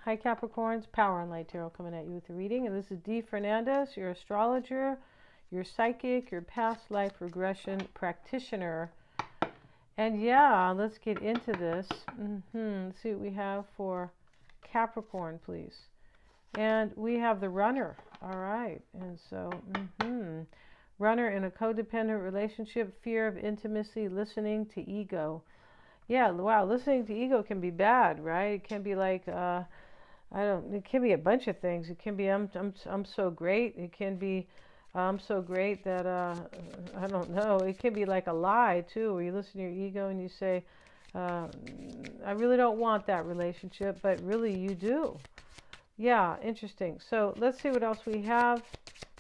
Hi Capricorns, Power and Light Tarot coming at you with the reading. And this is Dee Fernandez, your astrologer, your psychic, your past life regression practitioner. And yeah, let's get into this. Let's see what we have for Capricorn, please. And we have the runner. All right. And so, runner in a codependent relationship, fear of intimacy, listening to ego. Yeah, wow, listening to ego can be bad, right? It can be like, it can be a bunch of things. It can be, I'm so great. It can be, I'm so great that, I don't know. It can be like a lie, too, where you listen to your ego and you say, I really don't want that relationship, but really you do. Yeah, interesting. So let's see what else we have.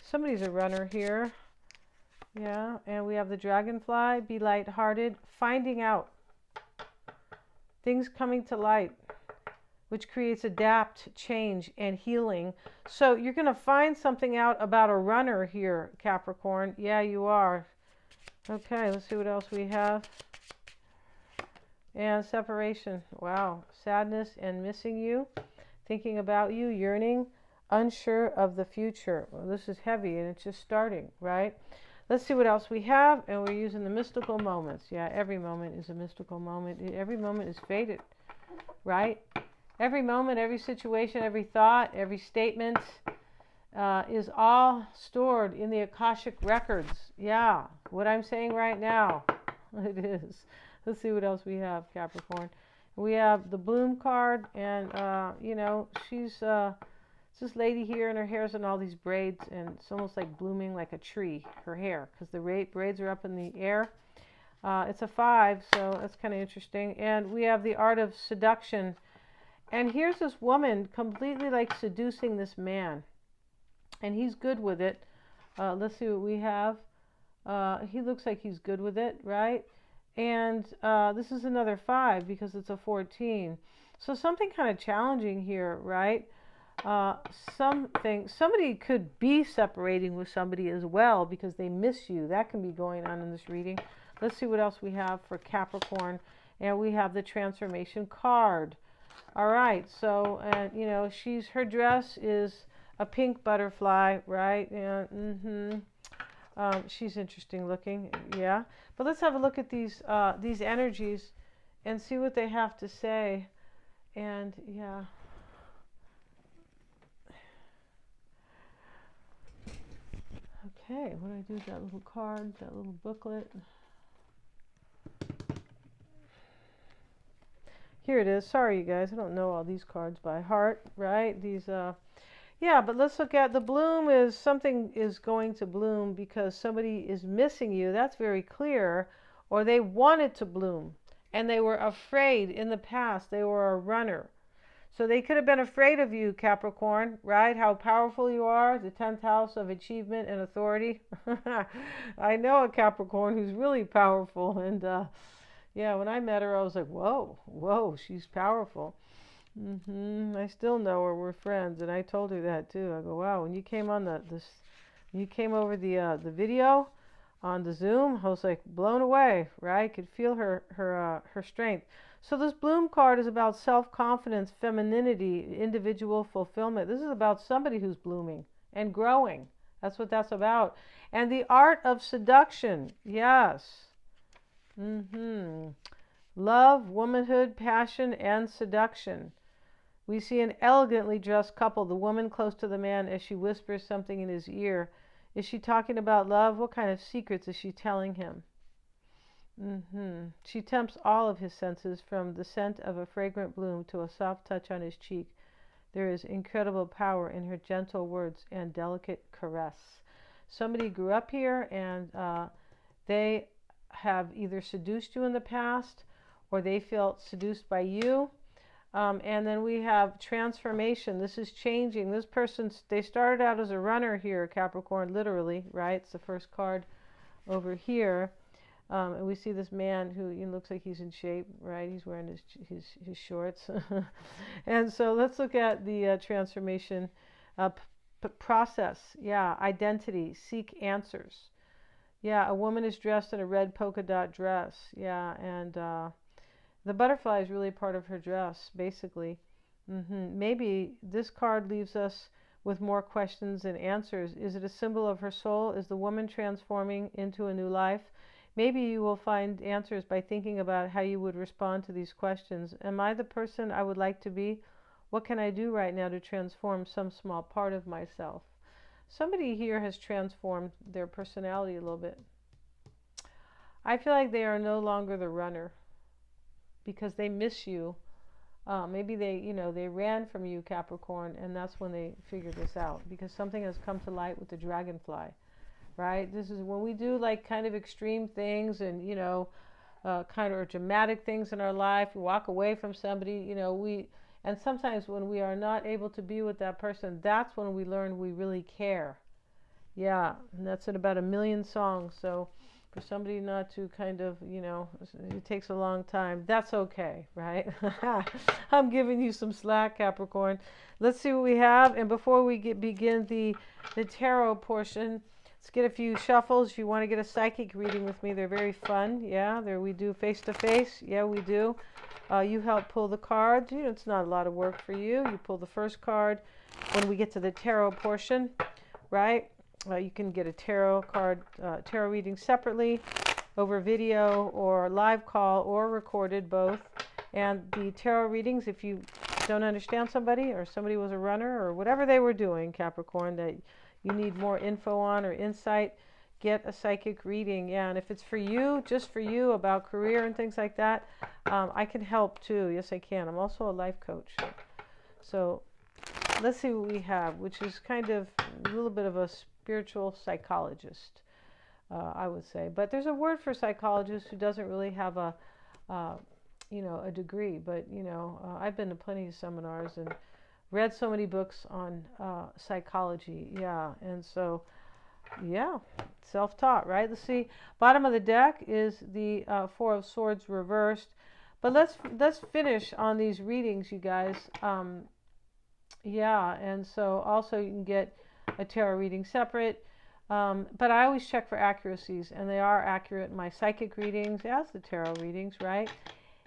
Somebody's a runner here. Yeah, and we have the dragonfly, be lighthearted, finding out. Things coming to light, which creates adapt, change, and healing. So you're going to find something out about a runner here, Capricorn. Yeah, you are. Okay, let's see what else we have. And separation. Wow. Sadness and missing you. Thinking about you, yearning, unsure of the future. Well, this is heavy and it's just starting, right? Let's see what else we have. And we're using the mystical moments. Yeah, every moment is a mystical moment. Every moment is fated, right? Every moment, every situation, every thought, every statement is all stored in the Akashic records. Yeah, what I'm saying right now, it is. Let's see what else we have, Capricorn. We have the Bloom card, and, she's this lady here, and her hair's in all these braids, and it's almost like blooming like a tree, her hair, because the braids are up in the air. It's a 5, so that's kind of interesting. And we have the art of seduction. And here's this woman completely like seducing this man. And he's good with it. Let's see what we have. He looks like he's good with it, right? And this is another 5 because it's a 14. So something kind of challenging here, right? Somebody could be separating with somebody as well because they miss you. That can be going on in this reading. Let's see what else we have for Capricorn. And we have the transformation card. All right, so, her dress is a pink butterfly, right? And, she's interesting looking, yeah. But let's have a look at these energies and see what they have to say. And, yeah. Okay, what do I do with that little card, that little booklet? Here it is. Sorry, you guys. I don't know all these cards by heart, right? Yeah, but let's look at the bloom is something is going to bloom because somebody is missing you. That's very clear. Or they wanted to bloom and they were afraid in the past. They were a runner. So they could have been afraid of you, Capricorn, right? How powerful you are, the 10th house of achievement and authority. I know a Capricorn who's really powerful, and yeah, when I met her, I was like, whoa, she's powerful. I still know her. We're friends, and I told her that too. I go, wow, when you came on you came over the video on the Zoom, I was like blown away, right? Could feel her strength. So this Bloom card is about self-confidence, femininity, individual fulfillment. This is about somebody who's blooming and growing. That's what that's about. And the art of seduction, yes. Love, womanhood, passion, and seduction. We see an elegantly dressed couple, the woman close to the man as she whispers something in his ear. Is she talking about love? What kind of secrets is she telling him? She tempts all of his senses, from the scent of a fragrant bloom to a soft touch on his cheek. There is incredible power in her gentle words and delicate caress. Somebody grew up here, and they have either seduced you in the past or they felt seduced by you. And then we have transformation. This is changing. This person, they started out as a runner here, Capricorn, literally, right? It's the first card over here. And we see this man who looks like he's in shape, right? He's wearing his shorts. And so let's look at the transformation process. Yeah, identity, seek answers. Yeah, a woman is dressed in a red polka dot dress. Yeah, and the butterfly is really part of her dress, basically. Maybe this card leaves us with more questions than answers. Is it a symbol of her soul? Is the woman transforming into a new life? Maybe you will find answers by thinking about how you would respond to these questions. Am I the person I would like to be? What can I do right now to transform some small part of myself? Somebody here has transformed their personality a little bit. I feel like they are no longer the runner because they miss you. Maybe they ran from you, Capricorn, and that's when they figured this out, because something has come to light with the dragonfly, right? This is when we do like kind of extreme things and, kind of dramatic things in our life. We walk away from somebody, and sometimes when we are not able to be with that person, that's when we learn we really care. Yeah, and that's in about 1,000,000 songs. So for somebody not to kind of, it takes a long time. That's okay, right? I'm giving you some slack, Capricorn. Let's see what we have. And before we begin the tarot portion, let's get a few shuffles. If you want to get a psychic reading with me, they're very fun. Yeah, there we do face-to-face. Yeah, we do. You help pull the cards. It's not a lot of work for you. You pull the first card when we get to the tarot portion, right? You can get a tarot reading separately over video or live call or recorded, both. And the tarot readings, if you don't understand somebody or somebody was a runner or whatever they were doing, Capricorn, that you need more info on or insight, get a psychic reading. Yeah, and if it's for you, just for you, about career and things like that, I can help too. Yes, I can. I'm also a life coach. So let's see what we have, which is kind of a little bit of a spiritual psychologist, I would say. But there's a word for psychologist who doesn't really have a degree. But, I've been to plenty of seminars and read so many books on psychology. Yeah, and so, yeah, self-taught, right? Let's see. Bottom of the deck is the Four of Swords reversed. But let's finish on these readings, you guys. Yeah, and so also you can get a tarot reading separate, but I always check for accuracies, and they are accurate in my psychic readings as the tarot readings, right?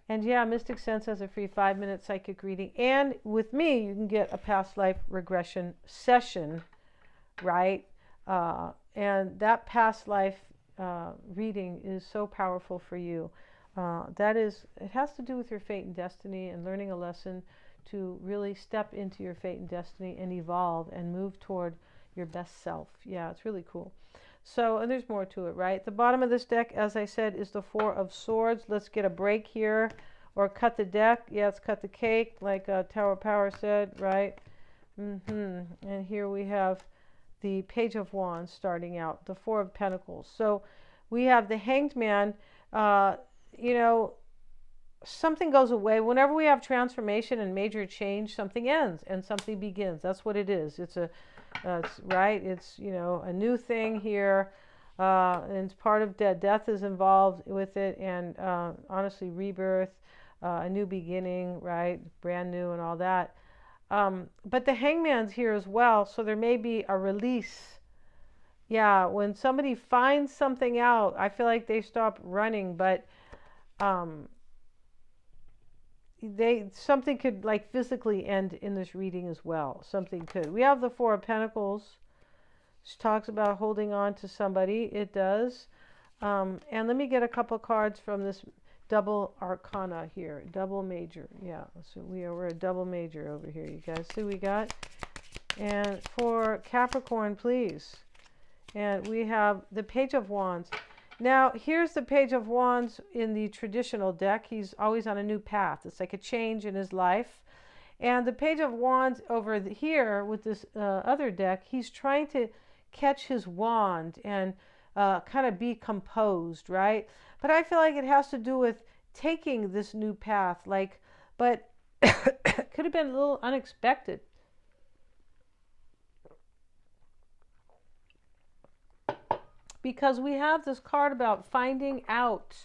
And yeah, Mystic Sense has a free 5-minute psychic reading, and with me you can get a past life regression session, right? And that past life reading is so powerful for you. It has to do with your fate and destiny and learning a lesson to really step into your fate and destiny and evolve and move toward your best self. Yeah, it's really cool. So, and there's more to it, right? The bottom of this deck, as I said, is the Four of Swords. Let's get a break here or cut the deck. Yeah, let's cut the cake, like Tower of Power said, right? And here we have the Page of Wands starting out, the Four of Pentacles. So we have the Hanged Man. Something goes away. Whenever we have transformation and major change, something ends and something begins. That's what it is. It's right. It's, a new thing here. And it's part of death. Death is involved with it. And honestly, rebirth, a new beginning, right? Brand new and all that. But the Hangman's here as well. So there may be a release. Yeah. When somebody finds something out, I feel like they stop running, but, something could like physically end in this reading as well. Something could. We have the Four of Pentacles, which talks about holding on to somebody. It does. And let me get a couple cards from this double arcana here. Double major. Yeah. So we're a double major over here, you guys. See what we got? And for Capricorn, please. And we have the Page of Wands. Now, here's the Page of Wands in the traditional deck. He's always on a new path. It's like a change in his life. And the Page of Wands over here with this other deck, he's trying to catch his wand and kind of be composed, right? But I feel like it has to do with taking this new path, but it could have been a little unexpected. Because we have this card about finding out,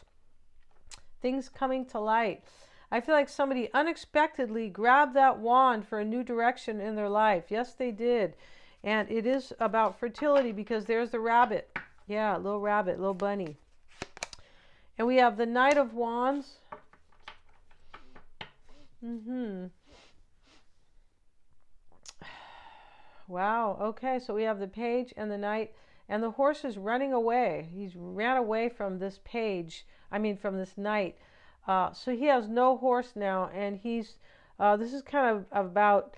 things coming to light. I feel like somebody unexpectedly grabbed that wand for a new direction in their life. Yes, they did. And it is about fertility because there's the rabbit. Yeah, little rabbit, little bunny. And we have the Knight of Wands. Wow. Okay. So we have the page and the knight, and the horse is running away. He's ran away from this page. I mean, from this knight. So he has no horse now, and he's. This is kind of about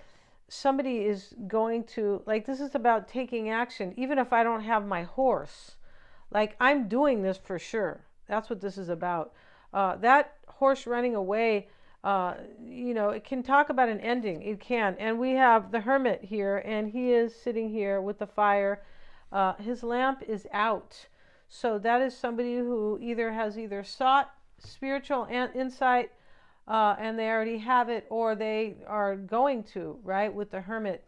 somebody is going to, like, this is about taking action, even if I don't have my horse. Like, I'm doing this for sure. That's what this is about. That horse running away, it can talk about an ending. It can. And we have the hermit here, and he is sitting here with the fire. His lamp is out. So that is somebody who has sought spiritual insight, and they already have it, or they are going to, right, with the hermit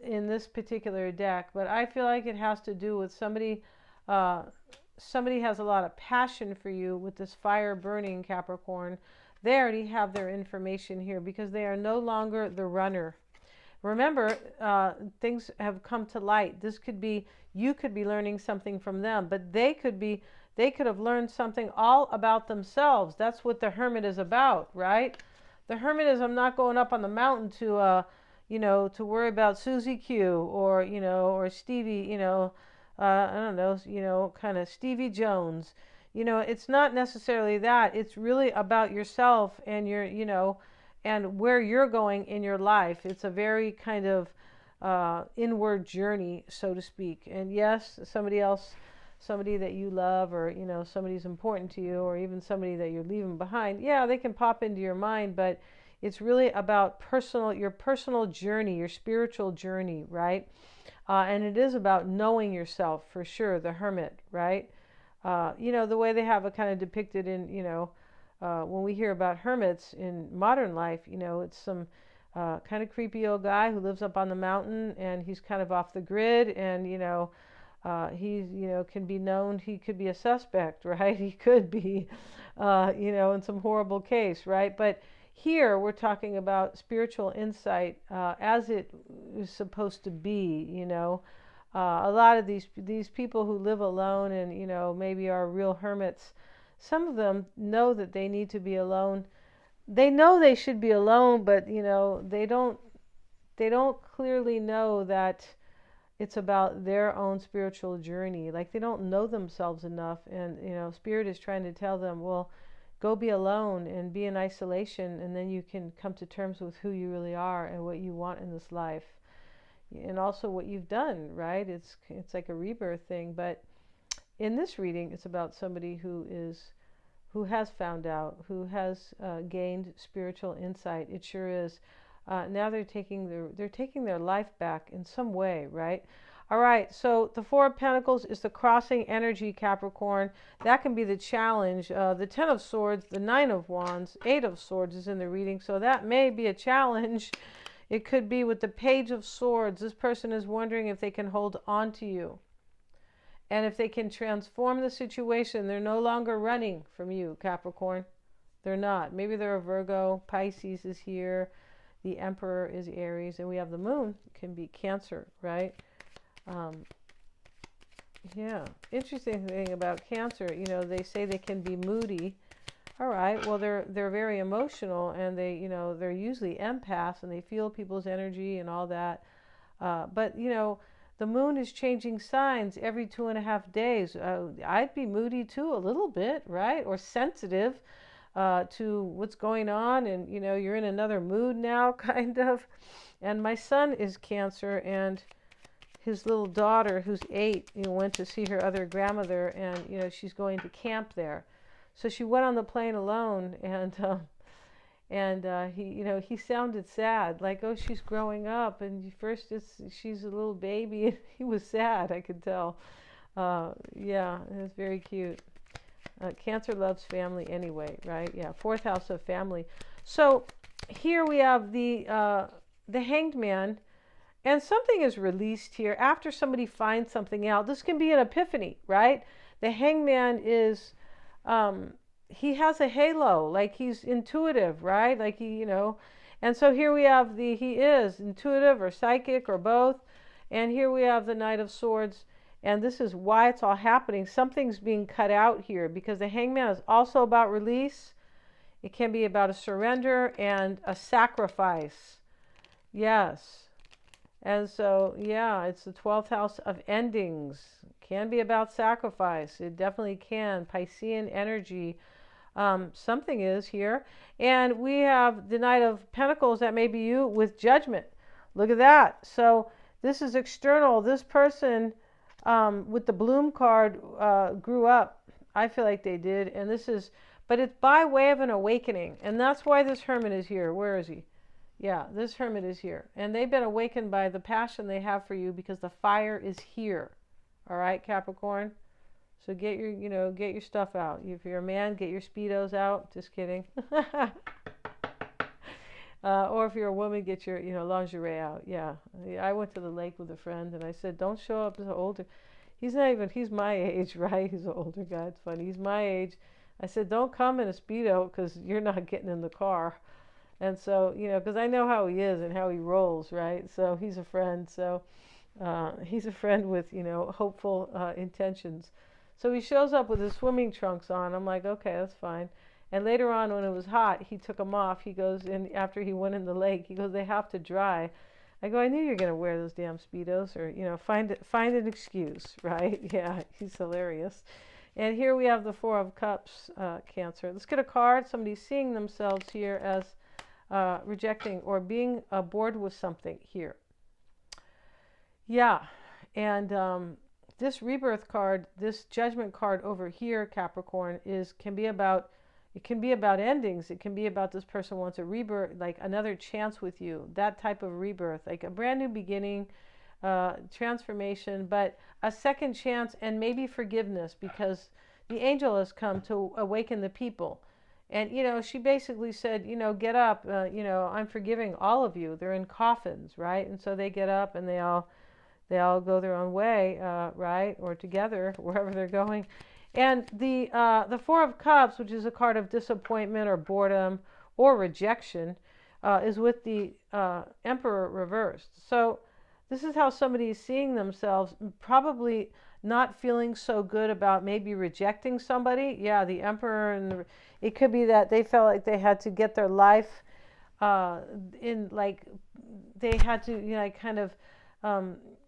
in this particular deck. But I feel like it has to do with somebody has a lot of passion for you with this fire burning, Capricorn. They already have their information here because they are no longer the runner. Remember, things have come to light. You could be learning something from them, but they could have learned something all about themselves. That's what the hermit is about, right? The hermit is, I'm not going up on the mountain to worry about Susie Q or Stevie, I don't know, kind of Stevie Jones. It's not necessarily that. It's really about yourself and and where you're going in your life. It's a very kind of inward journey, so to speak. And yes, somebody that you love, or somebody's important to you, or even somebody that you're leaving behind, yeah, they can pop into your mind, but it's really about your personal journey, your spiritual journey, right? And it is about knowing yourself for sure, the hermit, right? The way they have it kind of depicted in, when we hear about hermits in modern life, it's some kind of creepy old guy who lives up on the mountain, and he's kind of off the grid, and, can be known, he could be a suspect, right? He could be, in some horrible case, right? But here we're talking about spiritual insight as it is supposed to be, a lot of these people who live alone and, maybe are real hermits, some of them know that they need to be alone. They know they should be alone, but, they don't clearly know that it's about their own spiritual journey. Like, they don't know themselves enough, and Spirit is trying to tell them, well, go be alone and be in isolation, and then you can come to terms with who you really are and what you want in this life, and also what you've done, right? It's like a rebirth thing. But in this reading, it's about somebody who has found out, who has gained spiritual insight. It sure is. Now they're taking their life back in some way, right? All right, so the Four of Pentacles is the crossing energy, Capricorn. That can be the challenge. The Ten of Swords, the Nine of Wands, Eight of Swords is in the reading, so that may be a challenge. It could be with the Page of Swords. This person is wondering if they can hold on to you, and if they can transform the situation. They're no longer running from you, Capricorn. They're not. Maybe they're a Virgo. Pisces is here. The Emperor is Aries, and we have the Moon. It can be Cancer, right? Yeah. Interesting thing about Cancer, they say they can be moody. All right. Well, they're very emotional, and they're usually empaths, and they feel people's energy and all that. But the Moon is changing signs every 2.5 days. I'd be moody too, a little bit, right? Or sensitive to what's going on, and you're in another mood now, kind of. And my son is Cancer, and his little daughter, who's 8, went to see her other grandmother, and she's going to camp there. So she went on the plane alone, and he sounded sad, like, oh, she's growing up, and first she's a little baby, and he was sad, I could tell. Yeah, it was very cute. Cancer loves family anyway, right? Yeah, 4th house of family. So here we have the Hanged Man, and something is released here after somebody finds something out. This can be an epiphany, right? The Hanged Man is, he has a halo, like he's intuitive, right? Like and so here we have he is intuitive or psychic or both. And here we have the Knight of Swords. And this is why it's all happening. Something's being cut out here, because the Hangman is also about release. It can be about a surrender and a sacrifice. Yes. And so, yeah, it's the 12th house of endings. Can be about sacrifice. It definitely can. Piscean energy. Something is here. And we have the Knight of Pentacles, that may be you, with Judgment. Look at that. So this is external. This person with the Bloom card grew up. I feel like they did. And this is, but it's by way of an awakening. And that's why this Hermit is here. Where is he? Yeah, this Hermit is here. And they've been awakened by the passion they have for you because the fire is here. All right, Capricorn? So get your, get your stuff out. If you're a man, get your Speedos out. Just kidding. Or if you're a woman, get your, lingerie out. Yeah. I went to the lake with a friend and I said, don't show up as an older. He's not even, he's my age, right? He's an older guy. It's funny. He's my age. I said, don't come in a Speedo because you're not getting in the car. And so, because I know how he is and how he rolls, right? So he's a friend. So he's a friend with, hopeful intentions. So he shows up with his swimming trunks on. I'm like, okay, that's fine. And later on, when it was hot, he took them off. He goes in after he went in the lake. He goes, they have to dry. I go, I knew you were going to wear those damn Speedos, or find an excuse, right? Yeah, he's hilarious. And here we have the Four of Cups, Cancer. Let's get a card. Somebody's seeing themselves here as rejecting or being bored with something here. Yeah, and this rebirth card, this judgment card over here, Capricorn, can be about endings. It can be about this person wants a rebirth, like another chance with you, that type of rebirth, like a brand new beginning, transformation, but a second chance and maybe forgiveness, because the angel has come to awaken the people. And, she basically said, get up, I'm forgiving all of you. They're in coffins, right? And so they get up and they all go their own way, right? Or together, wherever they're going. And the Four of Cups, which is a card of disappointment or boredom or rejection, is with the Emperor reversed. So this is how somebody is seeing themselves, probably not feeling so good about maybe rejecting somebody. Yeah, the Emperor, and it could be that they felt like they had to get their life in, like, they had to, kind of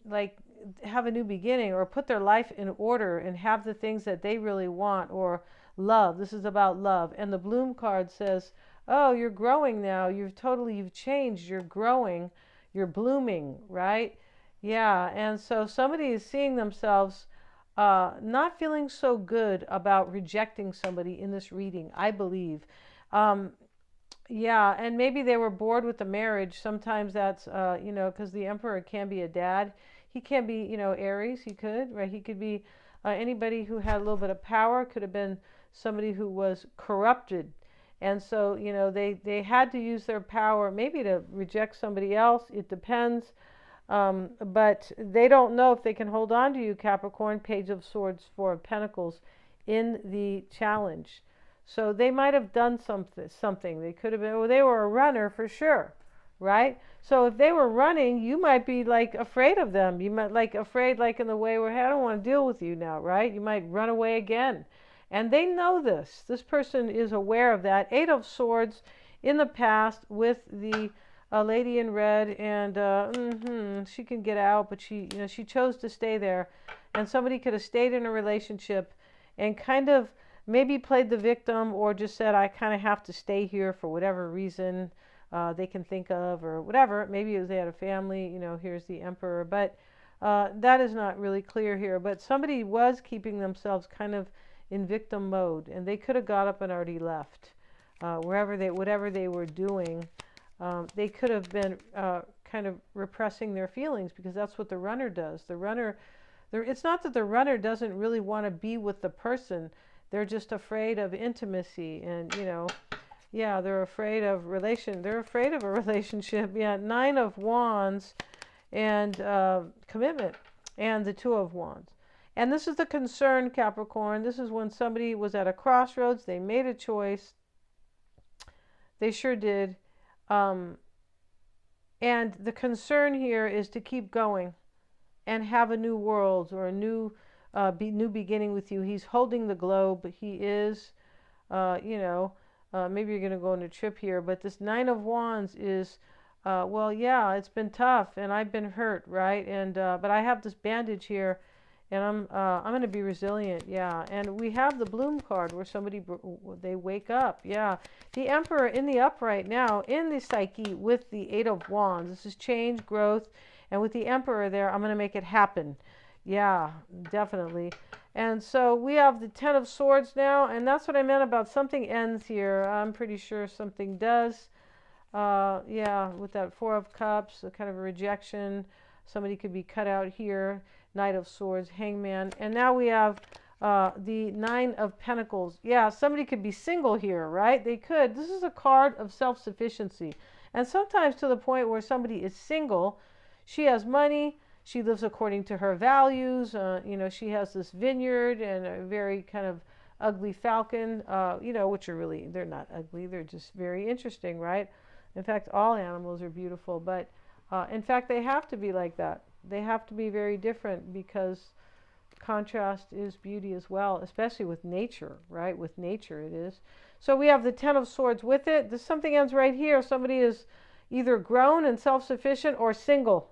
like have a new beginning or put their life in order and have the things that they really want, or love. This is about love. And the Bloom card says, oh, you're growing now. You've changed. You're growing. You're blooming, right? Yeah. And so somebody is seeing themselves not feeling so good about rejecting somebody in this reading, I believe. Yeah, and maybe they were bored with the marriage. Sometimes that's, because the Emperor can be a dad. He can be, Aries. He could, right? He could be anybody who had a little bit of power. Could have been somebody who was corrupted. And so, they had to use their power maybe to reject somebody else. It depends. But they don't know if they can hold on to you, Capricorn. Page of Swords, Four of Pentacles in the challenge. So they might have done something. They could have been, well, they were a runner for sure, right? So if they were running, you might be like afraid of them. You might afraid, like in the way where, hey, I don't want to deal with you now, right? You might run away again. And they know this. This person is aware of that. Eight of Swords in the past with the lady in red, and she can get out, but she chose to stay there. And somebody could have stayed in a relationship and kind of maybe played the victim, or just said, I kind of have to stay here for whatever reason they can think of, or whatever. Maybe it was they had a family, here's the Emperor. But that is not really clear here. But somebody was keeping themselves kind of in victim mode, and they could have got up and already left. Whatever they were doing, they could have been kind of repressing their feelings, because that's what the runner does. It's not that the runner doesn't really want to be with the person. They're just afraid of intimacy, and they're afraid of They're afraid of a relationship. Yeah, Nine of Wands and commitment, and the Two of Wands. And this is the concern, Capricorn. This is when somebody was at a crossroads. They made a choice. They sure did. And the concern here is to keep going and have a new world, or a new beginning with you. He's holding the globe. He is, maybe you're going to go on a trip here, but this Nine of Wands is Well, yeah, it's been tough, and I've been hurt, right? And but I have this bandage here, and I'm going to be resilient, yeah. And we have the Bloom card where they wake up, yeah. The Emperor in the upright now in the Psyche with the Eight of Wands. This is change, growth, and with the Emperor there, I'm going to make it happen, yeah, definitely. And so we have the Ten of Swords now, and that's what I meant about something ends here. I'm pretty sure something does. Yeah, with that Four of Cups, a kind of a rejection. Somebody could be cut out here. Knight of Swords, Hangman. And now we have the Nine of Pentacles. Yeah, somebody could be single here, right? They could. This is a card of self-sufficiency. And sometimes to the point where somebody is single, she has money, she lives according to her values. You know, she has this vineyard and a very kind of ugly falcon, you know, which are really, they're not ugly, they're just very interesting, right? In fact, all animals are beautiful, but in fact, they have to be like that. They have to be very different because contrast is beauty as well, especially with nature, right? With nature it is. So we have the Ten of Swords with it. This something ends right here. Somebody is either grown and self-sufficient or single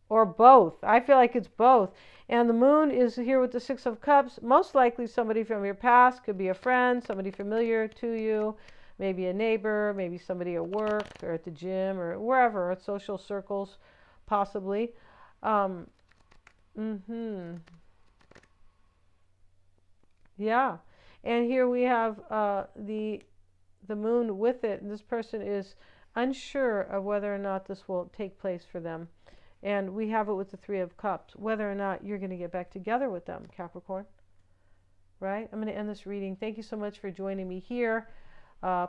or both. I feel like it's both. And the Moon is here with the Six of Cups. Most likely somebody from your past, could be a friend, somebody familiar to you, maybe a neighbor, maybe somebody at work or at the gym or wherever, at social circles, possibly. Um, yeah. And here we have the Moon with it. And this person is unsure of whether or not this will take place for them. And we have it with the Three of Cups, whether or not you're going to get back together with them, Capricorn. Right? I'm going to end this reading. Thank you so much for joining me here.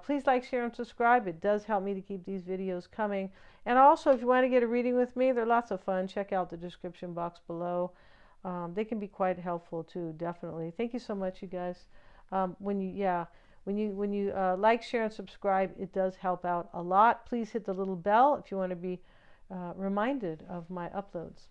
Please like, share, and subscribe. It does help me to keep these videos coming. And also, if you want to get a reading with me, they're lots of fun. Check out the description box below. They can be quite helpful too, definitely. Thank you so much, you guys. When you like, share, and subscribe, it does help out a lot. Please hit the little bell if you want to be reminded of my uploads.